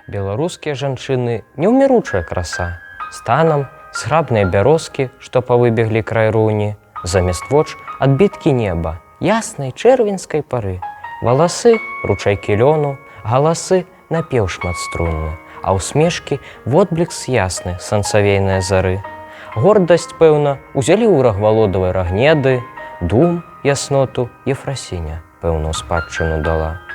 Беларускія жанчыны неўміручая краса. Станам зграбныя бярозкі, што павыбеглі край руні, замест воч адбіткі неба, яснай чэрвеньскай пары. Валасы ручайкі лёну, галасы напеў шматструнны, а ўсмешкі водблікс ясны сансавейныя зары. Гордасць, пэўна, узялі ў рагвалодавай рагнеды, дум ясноту Ефрасіня, пэўна, у спадчыну дала.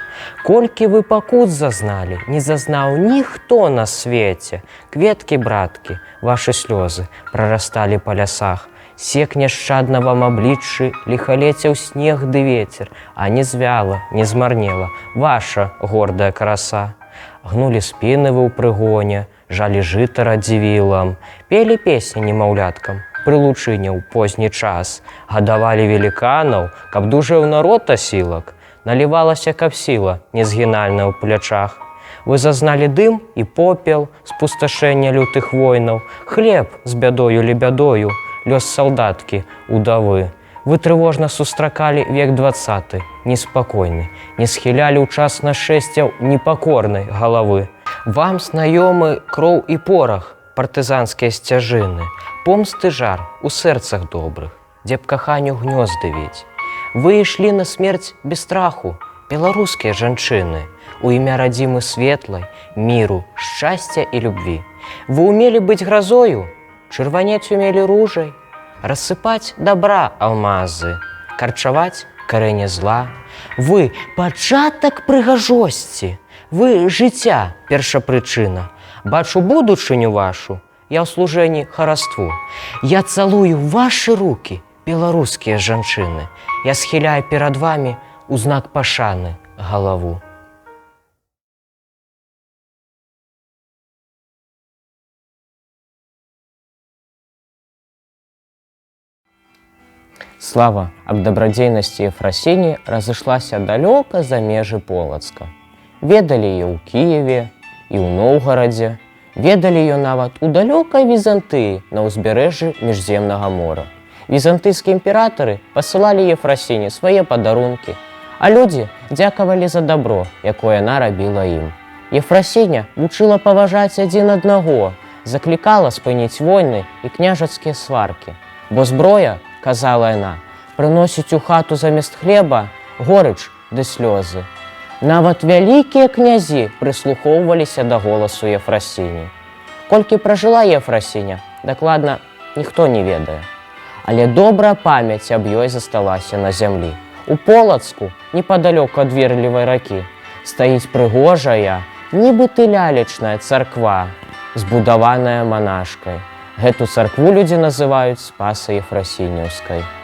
Колькі вы пакут зазналі, не зазнаў ніхто на свеце. Кветкі, браткі, вашы слёзы прарасталі па лясах. Сек няшчадна вам абліччы, ліхалецеў снег ды вецер, а не звяла, не змарнела ваша гордая краса. Гнулі спіны вы ў прыгоне, жалі жыта радзівілам, пелі песні немаўляткам, пры лучыне ў позні час, гадавалі веліканаў, каб дужэў народ асілак, налівалася капсіла незгінальна ў плячах. Вы зазналі дым і попел, спусташэння лютых войнаў, хлеб з бядою лебядою, лёс салдаткі, удавы. Вы трывожна сустракалі век 20, неспакойны, не схілялі ў час нашэсцяў непакорнай галавы. Вам знаёмы кроў і порах, партызанскія сцяжыны, помсты жар у сэрцах добрых, дзе б каханню гнёзды віць. Вы ішлі на смерць без страху, беларускія жанчыны, у імя радзімы светлай, міру, шчасця і любві. Вы умелі быць гразою, чырванець умелі ружай, рассыпаць добра алмазы, карчаваць карэне зла. Вы пачатак прыгажосці, вы жыцця першапрычына. Бачу будучыню вашу, я ў служэнні хараству. Я цалую вашы рукі, беларускія жанчыны. Я схіляю перад вамі у знак пашаны галаву. Слава аб дабрадзейнасці Ефрасіні разышлася далёка за межы Полацка. Ведалі яе ў Кіеве і ў Новгарадзе, ведалі яе нават у далёкай Візантыі на ўзбярэжжы Міжземнага мора. Візантыйскія імператары пасылалі Ефрасіні свае падарункі, а людзі дзякавалі за дабро, якое яна рабіла ім. Ефрасіня вучыла паважаць адзін аднаго, заклікала спыніць войны і княжацкія сваркі. Бо зброя, казала яна, прыносіць у хату замест хлеба горыч ды слёзы. Нават вялікія князі прыслухоўваліся да голасу Ефрасіні. Колькі пражыла Ефрасіня, дакладна ніхто не ведае. Але добрая памяць аб ёй засталася на зямлі. У Полацку, непадалёк ад Верлівай ракі, стаіць прыгожая, нібыта лялечная царква, збудаваная манашкай. Гэту царкву людзі называюць Спаса-Ефрасініўскай.